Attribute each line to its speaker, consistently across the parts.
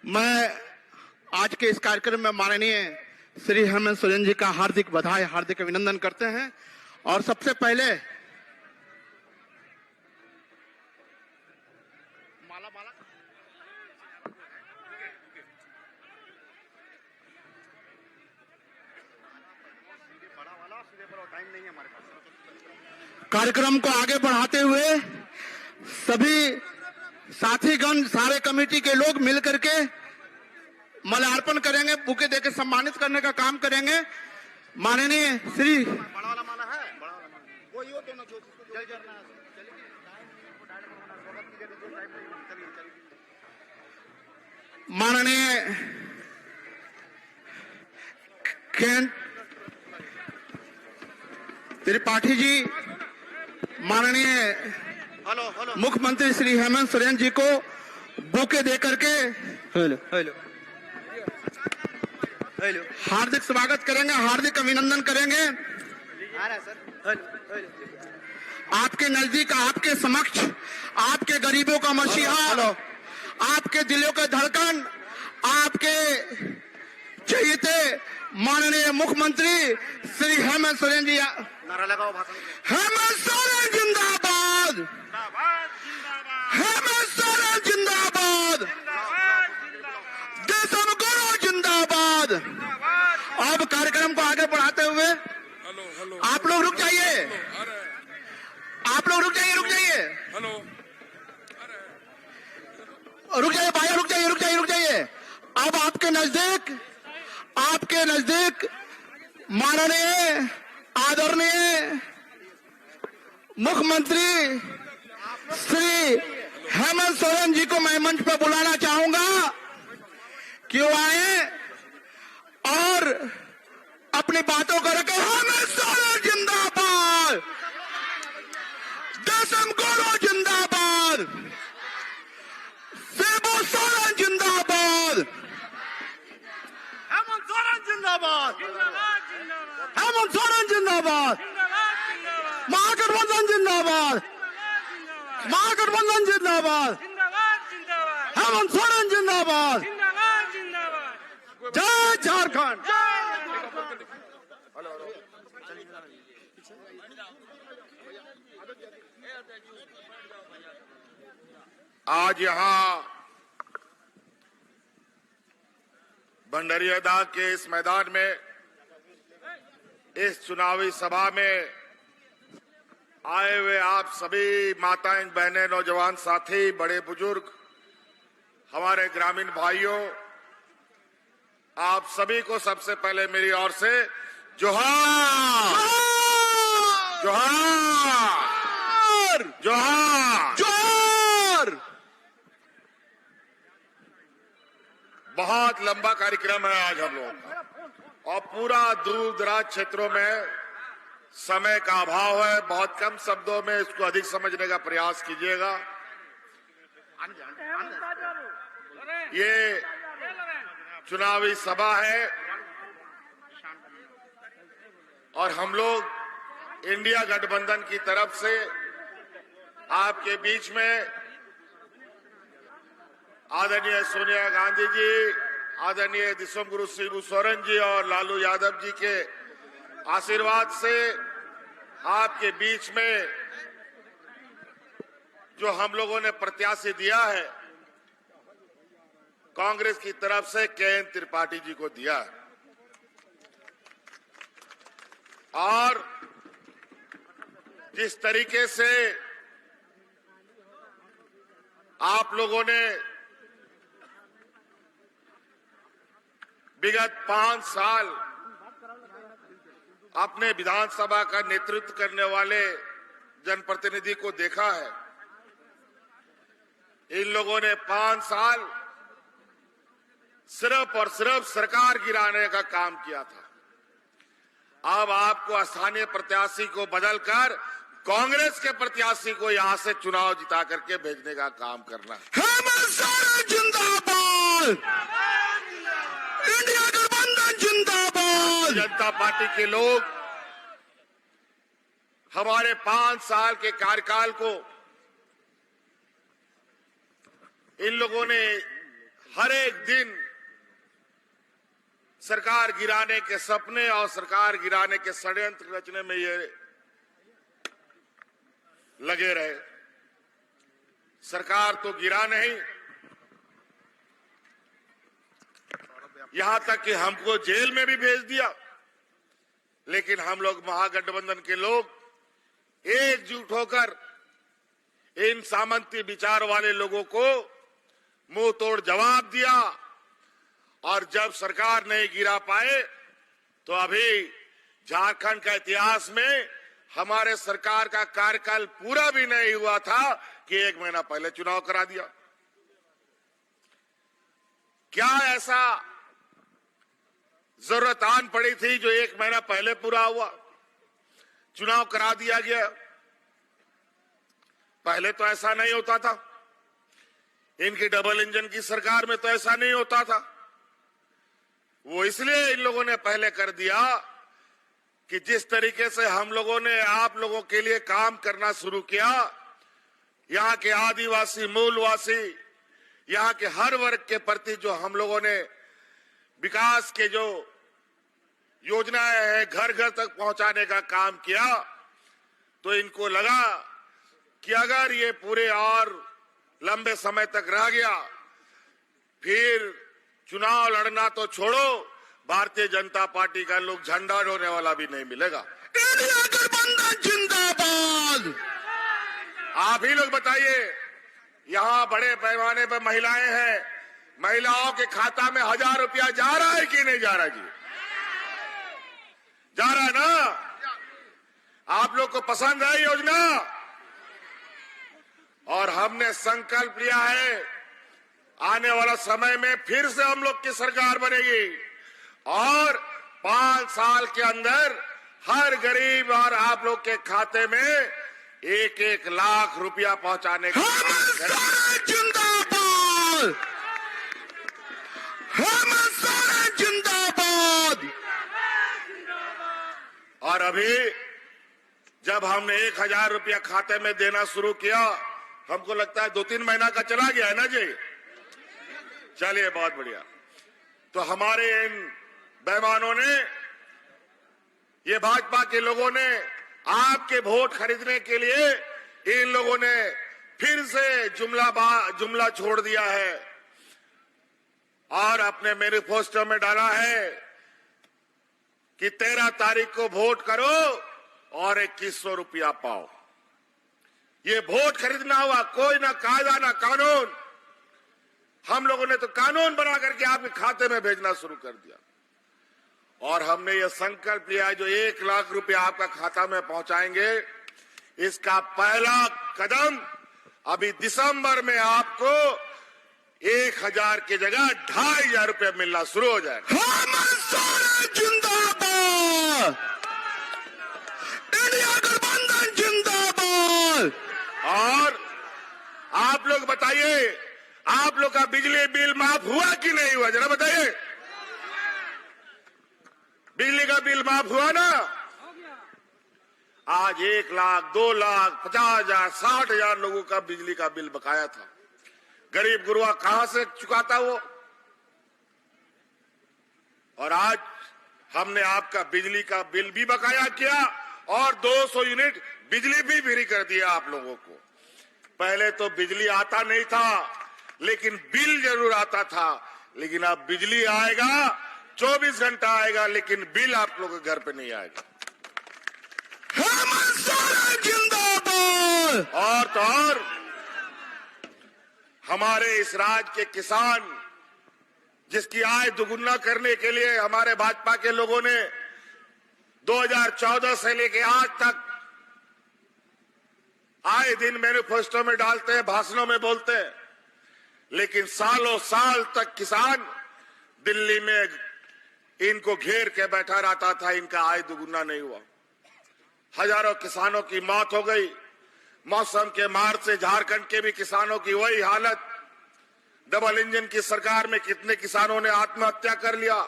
Speaker 1: मैं आज के इस कार्यक्रम में माननीय श्री हेमंत सोरेन जी का हार्दिक बधाई, हार्दिक अभिनंदन करते हैं। और सबसे पहले कार्यक्रम को आगे बढ़ाते हुए सभी साथीगण, सारे कमेटी के लोग मिलकर के माल्यार्पण करेंगे, बुके देकर सम्मानित करने का काम करेंगे। माननीय श्री माननीय त्रिपाठी जी, माननीय मुख्यमंत्री श्री हेमंत सोरेन जी को बुके देकर के हार्दिक स्वागत करेंगे, हार्दिक अभिनंदन करेंगे। आपके नजदीक, आपके समक्ष, आपके गरीबों का मसीहा, आपके दिलों का धड़कन, आपके चहेते माननीय मुख्यमंत्री श्री हेमंत सोरेन जी। नारा लगाओ, हेमंत सोरेन जिंदाबाद, हेमंत सोरेन जिंदाबाद, देशम गुरु जिंदाबाद। अब कार्यक्रम को आगे बढ़ाते हुए आप लोग रुक जाइए, आप लोग रुक जाइए, रुक जाइए, रुक जाइए भाई, रुक जाइए, रुक जाइए, रुक जाइए। अब आपके नजदीक माननीय आदरणीय मुख्यमंत्री श्री हेमंत सोरेन जी को मैं मंच पर बुलाना चाहूंगा कि वो आए और अपनी बातों को रखें। हेमंत सोरेन जिंदाबाद, देशम गुरु जिंदाबाद, शिबू सोरेन जिंदाबाद, हेमंत सोरेन जिंदाबाद, हेमंत सोरेन जिंदाबाद, महागठबंधन जिंदाबाद, महागठबंधन जिंदाबाद, हेमंत सोरेन जिंदाबाद, जय झारखंड।
Speaker 2: आज यहाँ भंडरियादाग के इस मैदान में, इस चुनावी सभा में आए हुए आप सभी माताएं, बहनें, नौजवान साथी, बड़े बुजुर्ग, हमारे ग्रामीण भाइयों, आप सभी को सबसे पहले मेरी ओर से जोहार, जोहार, जोहार, जोहार। बहुत लंबा कार्यक्रम है आज हम लोगों का और पूरा दूर दराज क्षेत्रों में समय का अभाव है। बहुत कम शब्दों में इसको अधिक समझने का प्रयास कीजिएगा। ये चुनावी सभा है और हम लोग इंडिया गठबंधन की तरफ से आपके बीच में आदरणीय सोनिया गांधी जी, आदरणीय दिसम गुरु शिबू सोरेन जी और लालू यादव जी के आशीर्वाद से आपके बीच में जो हम लोगों ने प्रत्याशी दिया है, कांग्रेस की तरफ से के त्रिपाठी जी को दिया है। और जिस तरीके से आप लोगों ने विगत 5 साल अपने विधानसभा का नेतृत्व करने वाले जनप्रतिनिधि को देखा है, इन लोगों ने 5 साल सिर्फ और सिर्फ सरकार गिराने का काम किया था। अब आपको स्थानीय प्रत्याशी को बदलकर कांग्रेस के प्रत्याशी को यहां से चुनाव जिता करके भेजने का काम करना है।
Speaker 1: हेमंत सोरेन जिंदाबाद, इंडिया गठबंधन जिंदाबाद।
Speaker 2: जनता पार्टी के लोग हमारे 5 साल के कार्यकाल को इन लोगों ने हर एक दिन सरकार गिराने के सपने और सरकार गिराने के षड्यंत्र रचने में ये लगे रहे। सरकार तो गिरा नहीं, यहां तक कि हमको जेल में भी भेज दिया, लेकिन हम लोग महागठबंधन के लोग एकजुट होकर इन सामंती विचार वाले लोगों को मुंह तोड़ जवाब दिया। और जब सरकार नहीं गिरा पाए तो अभी झारखंड का इतिहास में हमारे सरकार का कार्यकाल पूरा भी नहीं हुआ था कि 1 महीना पहले चुनाव करा दिया। क्या ऐसा जरूरत आन पड़ी थी जो 1 महीना पहले पूरा हुआ, चुनाव करा दिया गया? पहले तो ऐसा नहीं होता था। इनकी डबल इंजन की सरकार में तो ऐसा नहीं होता था। वो इसलिए इन लोगों ने पहले कर दिया कि जिस तरीके से हम लोगों ने आप लोगों के लिए काम करना शुरू किया, यहाँ के आदिवासी मूलवासी, यहाँ के हर वर्ग के प्रति जो हम लोगों ने विकास के जो योजनाएं हैं घर घर तक पहुंचाने का काम किया, तो इनको लगा कि अगर ये पूरे और लंबे समय तक रह गया फिर चुनाव लड़ना तो छोड़ो, भारतीय जनता पार्टी का लोग झंडा ढोने वाला भी नहीं मिलेगा।
Speaker 1: इंडिया गठबंधन जिंदाबाद।
Speaker 2: आप ही लोग बताइए, यहाँ बड़े पैमाने पर महिलाएं हैं, महिलाओं के खाता में 1000 रुपया जा रहा है कि नहीं जा रहा? जी जा रहा है ना? आप लोग को पसंद है योजना? और हमने संकल्प लिया है आने वाला समय में फिर से हम लोग की सरकार बनेगी और 5 साल के अंदर हर गरीब और आप लोग के खाते में 1-1 लाख रुपया पहुंचाने का
Speaker 1: जिंदाबाद, हम सारे जिंदाबाद।
Speaker 2: और अभी जब हमने 1000 रुपया खाते में देना शुरू किया, हमको लगता है 2-3 महीना का चला गया है ना जी? चलिए, बहुत बढ़िया। तो हमारे इन बेईमानों ने, ये भाजपा के लोगों ने आपके वोट खरीदने के लिए इन लोगों ने फिर से जुमला छोड़ दिया है और अपने मैनिफेस्टो में डाला है कि 13 तारीख को वोट करो और 2100 रुपया पाओ। ये वोट खरीदना हुआ, कोई ना कायदा ना कानून। हम लोगों ने तो कानून बना करके आपके खाते में भेजना शुरू कर दिया और हमने ये संकल्प लिया जो 1 लाख रुपया आपका खाता में पहुंचाएंगे, इसका पहला कदम अभी दिसंबर में आपको 1000 की जगह 2500 रुपया मिलना शुरू हो जाएगा।
Speaker 1: हम सारे जिंदाबाद, इंडिया गठबंधन जिंदाबाद।
Speaker 2: और आप लोग बताइए, आप लोग का बिजली बिल माफ हुआ कि नहीं हुआ? जरा बताइए, बिजली का बिल माफ हुआ ना? आज 1 लाख, 2 लाख, 50,000, 60,000 लोगों का बिजली का बिल बकाया था। गरीब गुरुआ कहां से चुकाता वो? और आज हमने आपका बिजली का बिल भी बकाया किया और 200 यूनिट बिजली भी फ्री कर दिया आप लोगों को। पहले तो बिजली आता नहीं था, लेकिन बिल जरूर आता था। लेकिन अब बिजली आएगा, 24 घंटा आएगा, लेकिन बिल आप लोगों के घर पे नहीं आएगा।
Speaker 1: हम सारे जिंदाबाद।
Speaker 2: और तो और हमारे इस राज्य के किसान, जिसकी आय दुगुना करने के लिए हमारे भाजपा के लोगों ने 2014 से लेकर आज तक आए दिन मैनिफेस्टो में डालते हैं, भाषणों में बोलते हैं, लेकिन सालों साल तक किसान दिल्ली में इनको घेर के बैठा रहता था, इनका आय दुगुना नहीं हुआ। हजारों किसानों की मौत हो गई। मौसम के मार से झारखंड के भी किसानों की वही हालत। डबल इंजन की सरकार में कितने किसानों ने आत्महत्या कर लिया।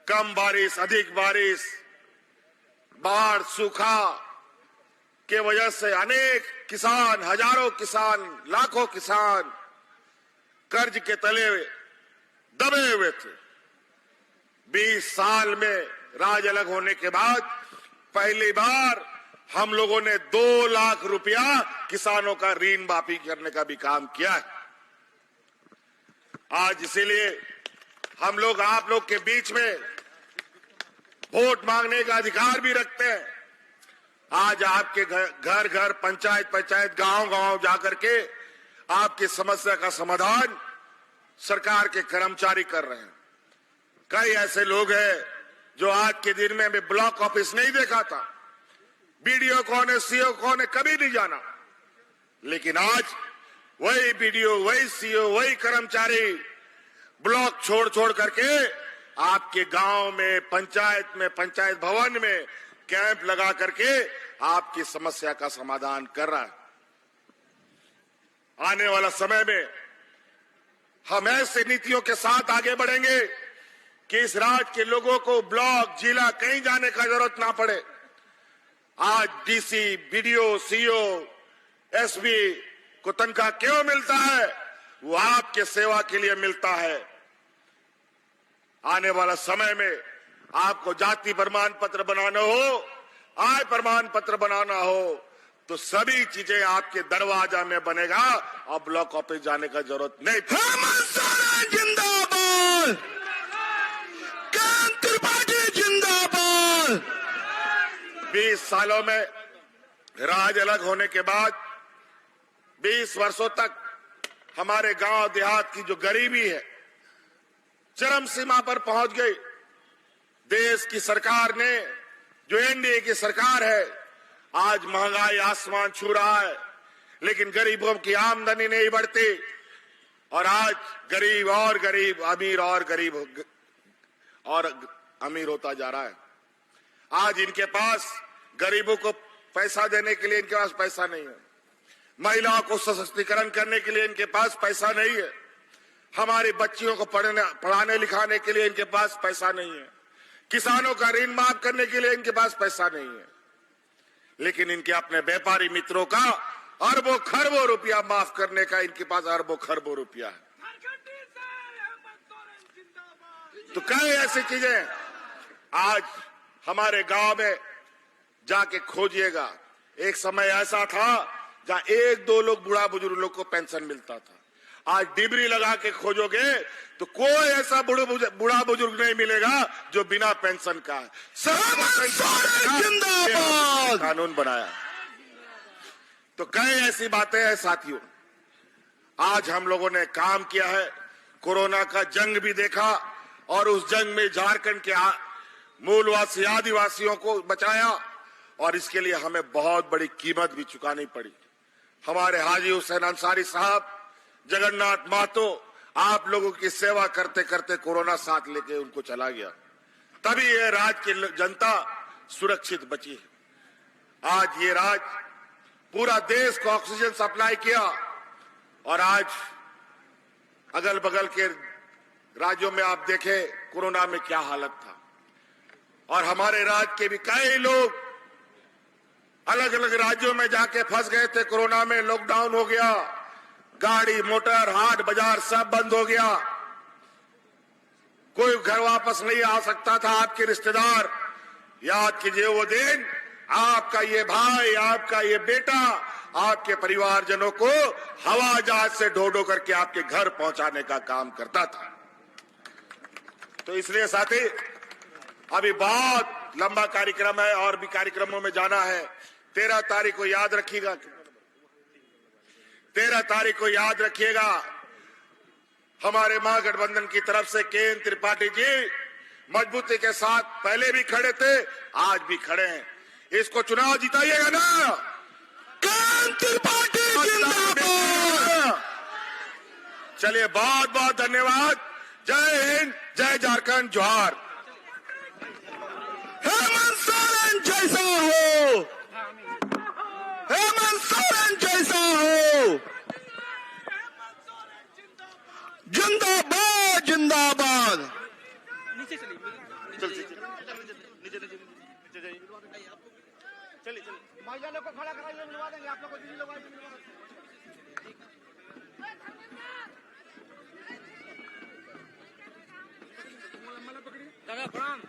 Speaker 2: कम बारिश, अधिक बारिश, बाढ़, सूखा, के वजह से अनेक किसान, हजारों किसान, लाखों किसान कर्ज के तले दबे हुए थे। 20 साल में राज अलग होने के बाद पहली बार हम लोगों ने 2 लाख रुपया किसानों का ऋण माफी करने का भी काम किया है। आज इसीलिए हम लोग आप लोग के बीच में वोट मांगने का अधिकार भी रखते हैं। आज आपके घर घर, पंचायत पंचायत, गांव गांव जाकर के आपकी समस्या का समाधान सरकार के कर्मचारी कर रहे हैं। कई ऐसे लोग हैं जो आज के दिन में मैं ब्लॉक ऑफिस नहीं देखा था, बीडीओ कौन है, सीओ कौन है, कभी नहीं जाना, लेकिन आज वही बीडीओ, वही सीओ, वही कर्मचारी ब्लॉक छोड़ छोड़ करके आपके गांव में, पंचायत भवन में कैंप लगा करके आपकी समस्या का समाधान कर रहा है। आने वाला समय में हम ऐसी नीतियों के साथ आगे बढ़ेंगे कि इस राज्य के लोगों को ब्लॉक, जिला कहीं जाने का जरूरत ना पड़े। आज डीसी, बीडीओ, सीओ, एसपी को तनख्वाह क्यों मिलता है? वो आपके सेवा के लिए मिलता है। आने वाला समय में आपको जाति प्रमाण पत्र बनाना हो, आय प्रमाण पत्र बनाना हो, तो सभी चीजें आपके दरवाजा में बनेगा और ब्लॉक ऑफिस जाने का जरूरत नहीं।
Speaker 1: हेमंत सोरेन जिंदाबाद, कांत त्रिपाठी जिंदाबाद।
Speaker 2: 20 सालों में राज अलग होने के बाद 20 वर्षों तक हमारे गांव देहात की जो गरीबी है चरम सीमा पर पहुंच गई। देश की सरकार ने, जो एनडीए की सरकार है, आज महंगाई आसमान छू रहा है, लेकिन गरीबों की आमदनी नहीं बढ़ती और आज गरीब और गरीब, अमीर और गरीब और अमीर होता जा रहा है। आज इनके पास, गरीबों को पैसा देने के लिए इनके पास पैसा नहीं है, महिलाओं को सशक्तिकरण करने के लिए इनके पास पैसा नहीं है, हमारी बच्चियों को पढ़ाने लिखाने के लिए इनके पास पैसा नहीं है, किसानों का ऋण माफ करने के लिए इनके पास पैसा नहीं है, लेकिन इनके अपने व्यापारी मित्रों का अरबों खरबों रुपया माफ करने का इनके पास अरबों खरबों रुपया है। तो कई ऐसी चीजें आज हमारे गांव में जाके खोजिएगा। एक समय ऐसा था जहां 1-2 लोग, बूढ़ा बुजुर्ग लोग को पेंशन मिलता था। आज डिबरी लगा के खोजोगे तो कोई ऐसा बूढ़ा बुजुर्ग नहीं मिलेगा जो बिना पेंशन का है।
Speaker 1: जिंदाबाद
Speaker 2: कानून बनाया। तो कई ऐसी बातें हैं साथियों, आज हम लोगों ने काम किया है। कोरोना का जंग भी देखा और उस जंग में झारखंड के मूलवासी आदिवासियों को बचाया और इसके लिए हमें बहुत बड़ी कीमत भी चुकानी पड़ी। हमारे हाजी हुसैन अंसारी साहब, जगन्नाथ महतो, आप लोगों की सेवा करते करते कोरोना साथ लेके उनको चला गया, तभी ये राज्य की जनता सुरक्षित बची है। आज ये राज्य पूरा देश को ऑक्सीजन सप्लाई किया और आज अगल बगल के राज्यों में आप देखें कोरोना में क्या हालत था। और हमारे राज्य के भी कई लोग अलग अलग राज्यों में जाके फंस गए थे। कोरोना में लॉकडाउन हो गया, गाड़ी मोटर हाट बाजार सब बंद हो गया, कोई घर वापस नहीं आ सकता था। आपके रिश्तेदार, याद कीजिए वो दिन, आपका ये भाई, आपका ये बेटा, आपके परिवारजनों को हवा जहाज से ढो ढो करके आपके घर पहुंचाने का काम करता था। तो इसलिए साथी, अभी बहुत लंबा कार्यक्रम है और भी कार्यक्रमों में जाना है। 13 तारीख को याद रखिएगा, 13 तारीख को याद रखिएगा, हमारे महागठबंधन की तरफ से केएन त्रिपाठी जी मजबूती के साथ पहले भी खड़े थे, आज भी खड़े हैं। इसको चुनाव जिताइएगा ना।
Speaker 1: केएन त्रिपाठी जिंदाबाद।
Speaker 2: चलिए, बहुत बहुत धन्यवाद। जय हिंद, जय झारखंड, जोहार।
Speaker 1: हेमंत सोरेन जैसा हो, हेमंत सोरेन जैसा हो, जिंदाबाद जिंदाबाद।
Speaker 2: नीचे चलिए, नीचे जाइए।
Speaker 3: चलिए चलिए।
Speaker 1: महिला लोग को खड़ा कराइए, मिलवा देंगे आप लोग को। दीदी लोग आइए, मिलवा देंगे।
Speaker 3: दादा प्रणाम।